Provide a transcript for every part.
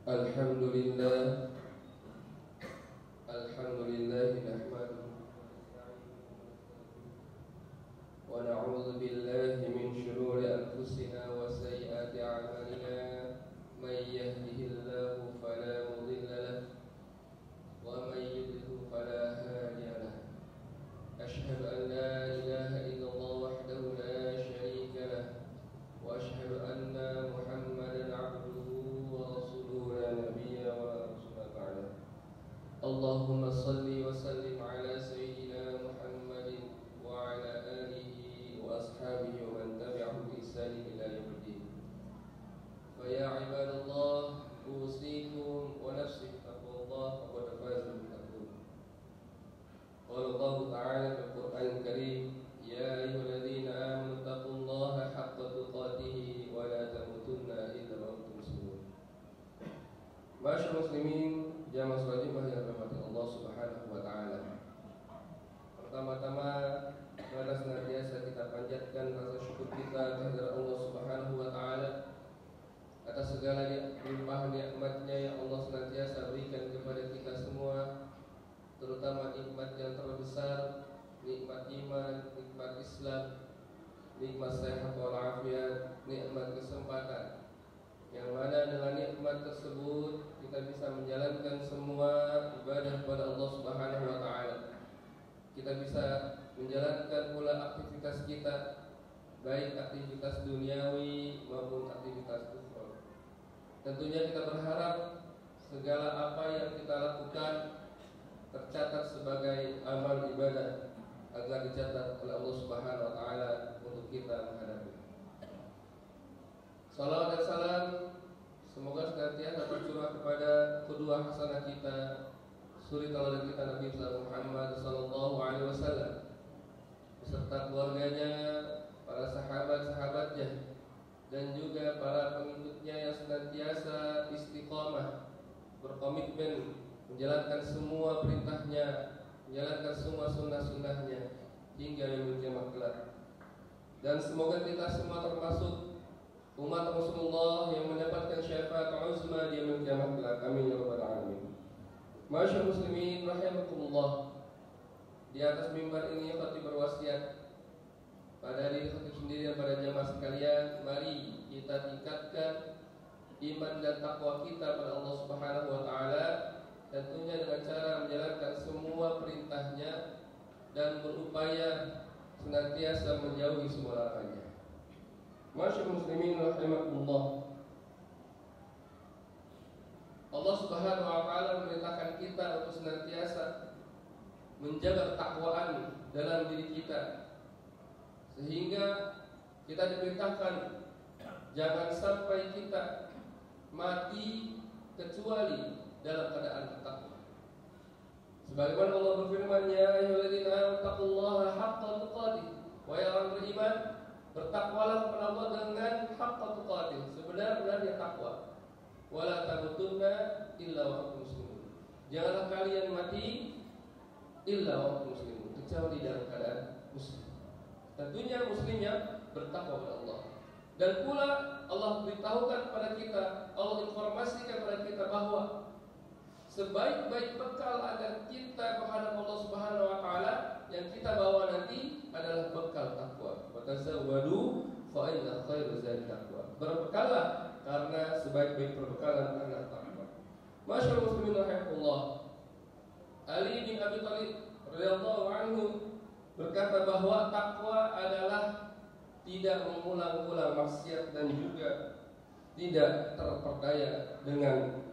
Alhamdulillah, Alhamdulillah nahmaduhu wa na'udzu billahi min shururi anfusina wa sayyiati a'malina. May yahdihillahu fala mudilla lahu wa may yudlil fala hadiya lahu. Ashhadu an la ilaha illallah wahdahu la syarika lahu wa ashhadu anna Muhammadan 'abduhu wa rasuluhu la nabiyya wa rasula ba'da. Allahumma salli wa sallim ala sayyidina Muhammadin wa ala alihi wa ashabihi wa man tabi'ahum bi ihsan ila yaumiddin. Fa ya ibadallah, usikum wa nafsi taqwallah wa qad faza al-muttaqun. Qala Allah ta'ala fil Qur'anil Karim, ya ayyuhalladzina amanu taqullaha haqqa tuqatih wa la tamutunna illa wa antum muslimun. Masyaallah muslimin, jamaah salat Jumat yang dirahmati Allah Subhanahu wa taala. Pertama-tama, mari senantiasa kita panjatkan rasa syukur kita kehadirat Allah Subhanahu wa taala atas segala limpahan nikmat-Nya yang Allah senantiasa berikan kepada kita semua, terutama nikmat yang terbesar, nikmat iman, nikmat Islam, nikmat sehat walafiat, nikmat kesempatan, yang mana dengan nikmat tersebut kita bisa menjalankan semua ibadah kepada Allah Subhanahu wa taala. Kita bisa menjalankan pula aktivitas kita, baik aktivitas duniawi maupun aktivitas ukhra. Tentunya kita berharap segala apa yang kita lakukan tercatat sebagai amal ibadah agar dicatat oleh Allah Subhanahu wa taala untuk kita menghadapi. Salawat dan salam semoga senantiasa tercurah kepada kedua hasanah kita, suri tauladan kita Nabi Muhammad sallallahu alaihi wasallam beserta keluarganya, para sahabat-sahabatnya, dan juga para pengikutnya yang senantiasa istiqomah, berkomitmen menjalankan semua perintahnya, menjalankan semua sunnah-sunnahnya hingga yaumul kiamat kelak. Dan semoga kita semua termasuk umat Rasulullah yang mendapatkan syafaat uzma di yaumul kiamat kelak. Amin ya rabbal alamin. Masyaallah muslimin rahimakumullah. Di atas mimbar ini khatib berwasiat pada diri khatib sendiri dan pada jamaah sekalian, mari kita tingkatkan iman dan takwa kita pada Allah Subhanahu wa taala, tentunya dengan cara menjalankan semua perintahnya dan berupaya senantiasa menjauhi semua larangannya. Masyaallah muslimin rahimakumullah. Allah Subhanahu wa taala memerintahkan kita untuk senantiasa menjaga ketakwaan dalam diri kita, sehingga kita diperintahkan jangan sampai kita mati kecuali dalam keadaan bertakwa. Sebagaimana Allah berfirman, ya ayyuhalladzina amanu taqullaha haqqa tuqatih, wahai orang beriman, bertakwalah kepada Allah dengan haqqa tuqatih, sebenar-benarnya takwa. Wala tamutunna illa wa antum muslimun. Janganlah kalian mati illa wa antum muslimun, kecuali dalam keadaan muslim. Tentunya muslimnya bertakwa kepada Allah. Dan pula Allah beritahukan kepada kita, Allah informasikan kepada kita bahwa sebaik-baik bekal agar kita menghadap Allah Subhanahu wa taala yang kita bawa nanti adalah bekal takwa. Watazawwadu fa inna khairaz zadi taqwa. Berbekallah karena sebaik-baik perbekalan adalah takwa. Masyaallah muslimin rahimahullah. Ali bin Abi Thalib radhiyallahu anhu berkata bahwa takwa adalah tidak mengulang-ulang maksiat dan juga tidak terperdaya dengan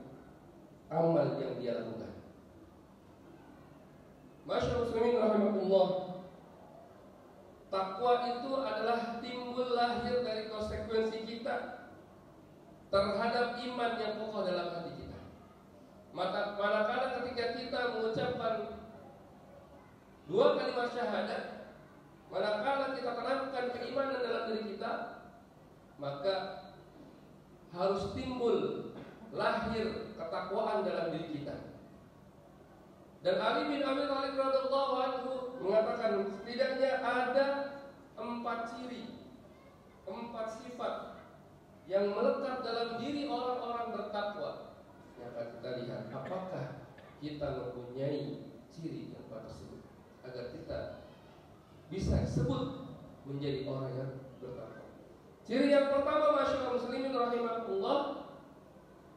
amal yang dia lakukan. Masyaallah muslimin rahimahullah. Takwa itu adalah timbul lahir dari konsekuensi kita terhadap iman yang kokoh dalam hati kita. Manakala ketika kita mengucapkan dua kalimat syahadat, manakala kita tanamkan keimanan dalam diri kita, maka harus timbul lahir ketakwaan dalam diri kita. Dan Ali bin Abi Thalib radhiyallahu anhu mengatakan setidaknya ada 4 ciri, 4 sifat yang melekat dalam diri orang-orang bertakwa. Yang akan kita lihat apakah kita mempunyai ciri yang 4 tersebut agar kita bisa disebut menjadi orang yang bertakwa. Ciri yang pertama, masyaallah muslimin rahimakumullah,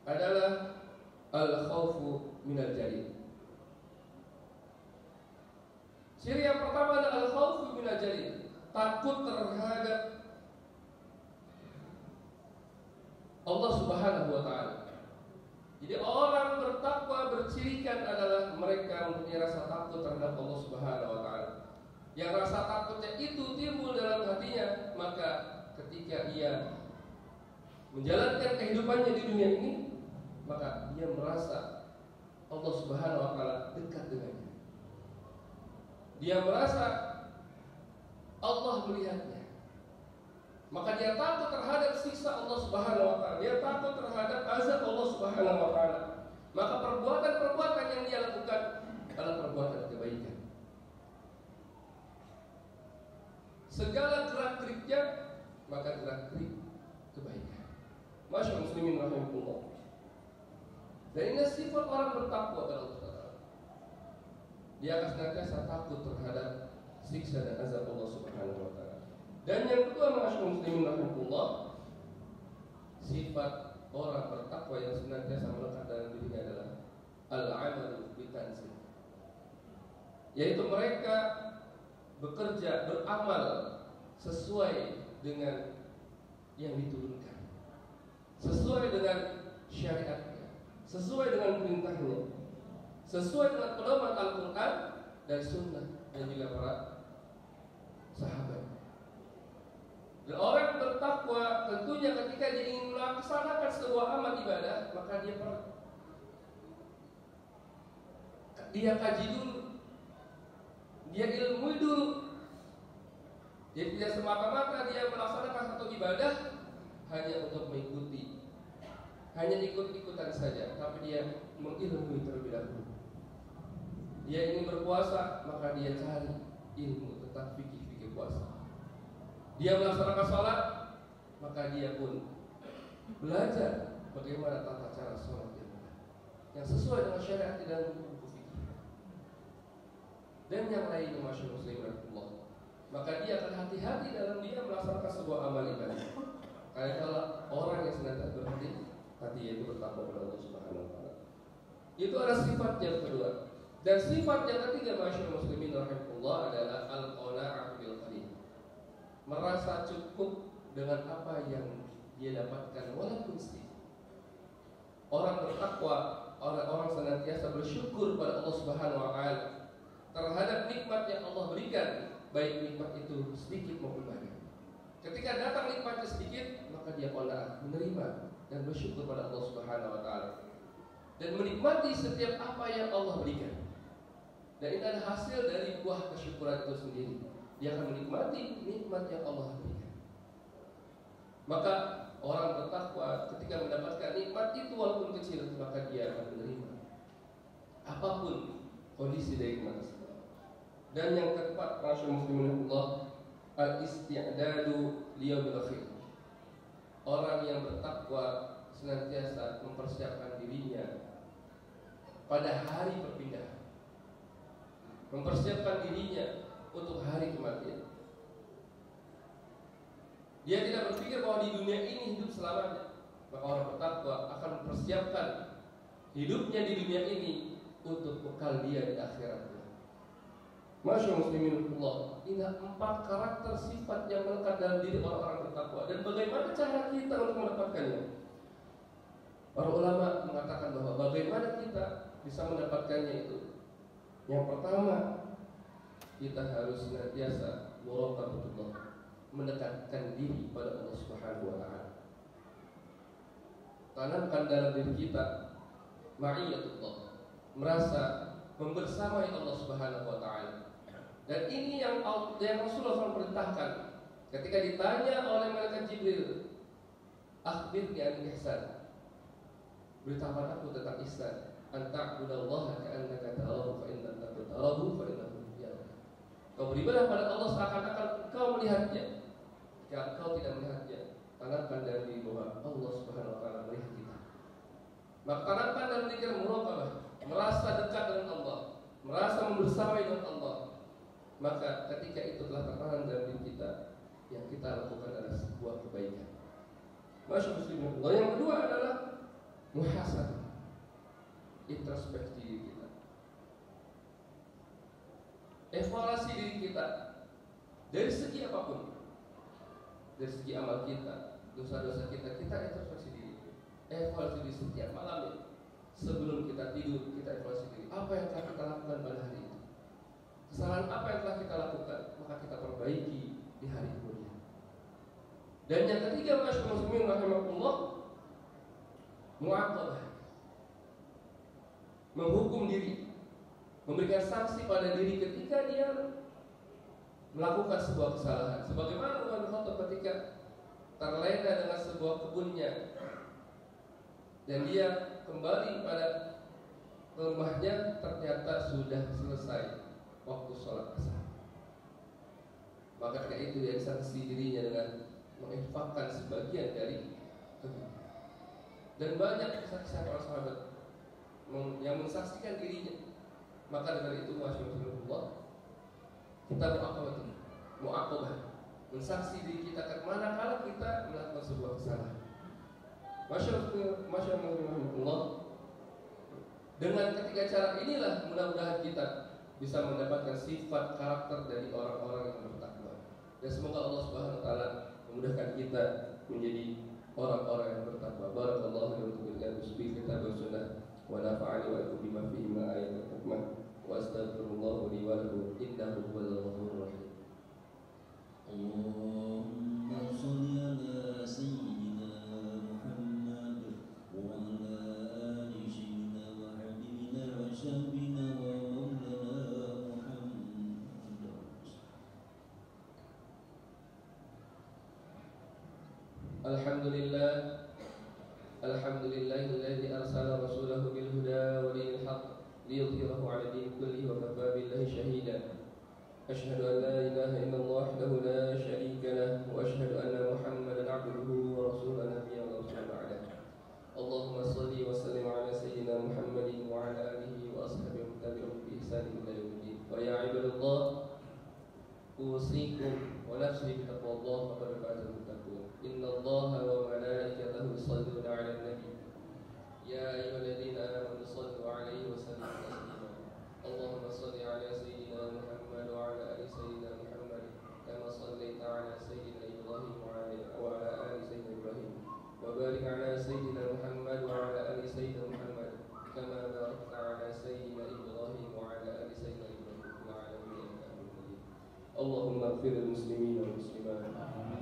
adalah al-khaufu minal jalil. Ciri yang pertama adalah al-khaufu minal jalil, takut terhadap Allah Subhanahu wa taala. Jadi orang bertakwa bercirikan adalah mereka mempunyai rasa takut terhadap Allah Subhanahu wa taala. Yang rasa takutnya itu timbul dalam hatinya, maka ketika ia menjalankan kehidupannya di dunia ini, maka dia merasa Allah Subhanahu wa taala dekat dengannya. Dia merasa Allah melihatnya. Maka dia takut terhadap siksa Allah Subhanahu wa taala. Dia takut terhadap azab Allah Subhanahu wa taala. Maka perbuatan-perbuatan yang dia lakukan adalah perbuatan kebaikan. Segala gerak-geriknya maka gerak-gerik kebaikan. Masyaallah muslimin rahimahullah. Dan ini sifat orang bertakwa kepada Allah. Dia akan senantiasa takut terhadap siksa dan azab Allah Subhanahu wa taala. Dan yang kedua, masyaallah muslimin rahimahullah, sifat orang bertakwa yang senantiasa melekat dalam dirinya adalah al-amalu bitanzil. Yaitu mereka bekerja, beramal sesuai dengan yang diturunkan, sesuai dengan syariatnya, sesuai dengan perintahnya, sesuai dengan pedoman Al-Quran dan Sunnah dan juga para sahabat. Dan orang bertakwa tentunya ketika dia ingin melaksanakan sebuah amal ibadah, maka dia kaji dulu, dia ilmui dulu. Jadi tidak semata-mata dia melaksanakan satu ibadah hanya untuk mengikuti, hanya ikut-ikutan saja, tapi dia mengilmui terlebih dahulu. Dia ingin berpuasa, maka dia cari ilmu tentang fikih puasa. Dia melaksanakan sholat, maka dia pun belajar bagaimana tata cara sholat yang sesuai dengan syariat dan buku fikih. Dan yang lainnya, masyaallah muslimin, maka dia akan hati-hati dalam dia melaksanakan sebuah amal ibadah. Kayak kalau orang yang senantiasa berhati-hati, yaitu bertakwa kepada Allah Subhanahu wa taala. Itu adalah sifat yang kedua. Dan sifat yang ketiga, masyaallah muslimin rahimahullah, adalah al-qana'ah bil qalil. Merasa cukup dengan apa yang dia dapatkan walaupun sedikit. Orang bertakwa, orang senantiasa bersyukur pada Allah Subhanahu wa taala terhadap nikmat yang Allah berikan, baik nikmat itu sedikit maupun banyak. Ketika datang nikmatnya sedikit, maka dia qanaah, menerima dan bersyukur pada Allah Subhanahu wa taala dan menikmati setiap apa yang Allah berikan. Dan ini adalah hasil dari buah kesyukuran itu sendiri. Dia akan menikmati nikmat yang Allah berikan. Maka orang bertakwa ketika mendapatkan nikmat itu walaupun kecil, maka dia akan menerima apapun kondisi dari nikmat tersebut. Dan yang keempat, masyaallah muslimin Allah, al-isti'dadu liyaumil akhir. Orang yang bertakwa senantiasa mempersiapkan dirinya pada hari perpindahan, mempersiapkan dirinya untuk hari kematian. Dia tidak berpikir bahwa di dunia ini hidup selamanya. Maka orang bertakwa akan mempersiapkan hidupnya di dunia ini untuk bekal dia di akhiratnya. Masyaallah muslimin Allah, ini 4 karakter sifat yang melekat dalam diri orang-orang bertakwa. Dan bagaimana cara kita untuk mendapatkannya? Para ulama mengatakan bahwa bagaimana kita bisa mendapatkannya itu. Yang pertama, kita harus senantiasa muraqabatullah, mendekatkan diri pada Allah Subhanahu wa taala. Tanamkan dalam diri kita ma'iyatullah, merasa membersamai Allah Subhanahu wa taala. Dan ini yang Rasulullah SAW perintahkan ketika ditanya oleh malaikat Jibril, akhbirni an ihsan, beritahukan aku tentang ihsan, an ta'budallaha ka'annaka tarahu fa in lam takun tarahu fa innahu yaraka. Kau beribadah pada Allah seakan-akan kau melihatnya. Jika kau tidak melihatnya, tanamkan dalam diri bahwa Allah Subhanahu wa taala melihat kita. Maka tanamkan dalam diri muraqabah, merasa dekat dengan Allah, merasa membersamai dengan Allah. Maka ketika itu telah tertanam dalam diri kita, yang kita lakukan adalah sebuah kebaikan. Masyaallah muslimin Allah. Yang kedua adalah muhasabah, introspeksi diri kita, evaluasi diri kita dari segi apapun, dari segi amal kita, dosa-dosa kita introspeksi diri, evaluasi diri setiap malam. Sebelum kita tidur, kita evaluasi diri, apa yang telah kita lakukan pada hari itu, kesalahan apa yang telah kita lakukan, maka kita perbaiki di hari kemudian. Dan yang ketiga, masyaallah muslimin rahimahullah, mu'aqabah, menghukum diri, memberikan sanksi pada diri ketika dia melakukan sebuah kesalahan. Sebagaimana Umar bin Khattab ketika terlena dengan sebuah kebunnya dan dia kembali pada rumahnya, ternyata sudah selesai waktu sholat asar. Maka ketika itu dia sanksi dirinya dengan menginfakkan sebagian dari kebunnya. Dan banyak kisah-kisah para sahabat yang mensaksikan dirinya. Maka dari itu masyaallah kita mu'aqabah, mensaksi diri kita kemana kala kita melakukan sebuah kesalahan. Masyaallah, dengan ketiga cara inilah mudah-mudahan kita bisa mendapatkan sifat karakter dari orang-orang yang bertakwa. Dan semoga Allah Subhanahu wa taala memudahkan kita menjadi orang-orang yang bertakwa. Barakallahu lakum fi kitab wa sunnah wa nafa'ani wa lakum bima fihi min ayatil hikmah wa astaghfirullah li wa lakum innahu huwal ghafurur rahim. Allahumma shalli ala sayyidina Muhammad wa ala ali sayyidina wa habibina wa syafiina wa maulana Muhammad. Alhamdulillahilladzi arsala rasulahu bil huda wa dinil haqq liyudhhirahu 'ala din kullihi wa kafaa billahi shahida. Asyhadu an la ilaha illallah wahdahu la syarika lah wa asyhadu anna Muhammadan 'abduhu wa rasuluhu nabiyyan la rasul ba'dah. Allahumma shalli wa sallim 'ala sayyidina Muhammadin wa 'ala alihi wa ashabihi tabi'in bi ihsan ila yaumiddin. Wa ya ibadallah, usikum wa nafsi bi taqwallah faqad fazal muttaqun. Innallaha wa malaikatahu yusholluna 'alan nabi. Ya ayyuhalladzina amanu shallu 'alaihi wa sallimu taslima. Allahumma shalli 'ala sayyidina Muhammad wa 'ala ali sayyidina Muhammad kama shallaita 'ala sayyidina Ibrahim wa 'ala ali sayyidina Ibrahim. Wa barik 'ala sayyidina Muhammad wa 'ala ali sayyidina Muhammad kama barakta 'ala sayyidina Ibrahim wa 'ala ali sayyidina Ibrahim fil 'alamin innaka Hamidum Majid. Allahumma ighfir lil muslimina wal muslimat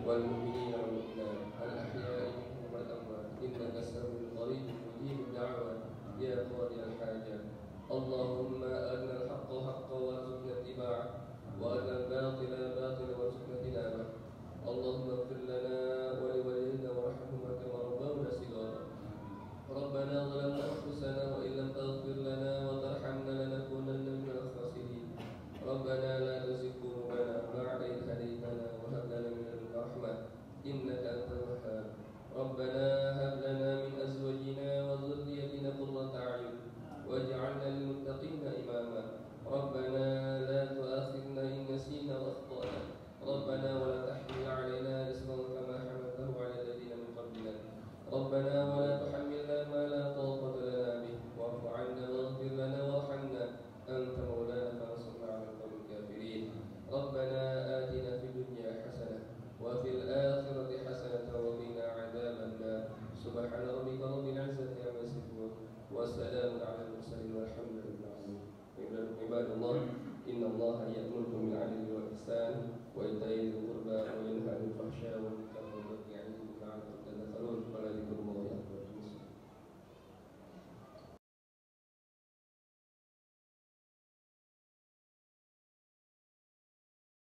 wal mu'minina wal mu'minat al ahya'i minhum wal amwat innaka sami'un qarib mujibud da'wat ya qadi al hajat. Allahumma arina al haqqa haqqan warzuqna ittiba'ah wa arina al batila batilan warzuqna tinabah. Allahumma ighfir lana wa li walidayna warhamhuma kama rabbawna shighara. Rabbana zalamna anfusana wa illam taghfir lana wa tarhamna lanakunanna minal khasirin. Rabbana la tuzigh qulubana ba'da idh hadaytana wa hab lana min ladunka rahmah innaka antal wahhab. Rabbana hab lana min azwajina wa dhurriyyatina qurrata a'yun waj'alna lil muttaqina imama. Rabbana la tu'akhidhna in nasina wa akhtana. Rabbana wa la tahmil 'alaina isran kama hamaltahu 'ala alladhina min qablina. Rabbana wa la tuhammilna ma la taqata lana bih wa'fu 'anna waghfir lana warhamna anta maulana fansurna 'ala al-qawmil kafirin. Rabbana atina fid dunya hasanah wa fil akhirati hasanah wa qina 'adzaban nar. Subhana rabbika rabbil 'izzati 'amma yasifun wa salamun 'alal mursalin walhamdulillahi rabbil alamin. Ibadallah, innallaha ya'murukum bil 'adli wal ihsan wa ita'i dzil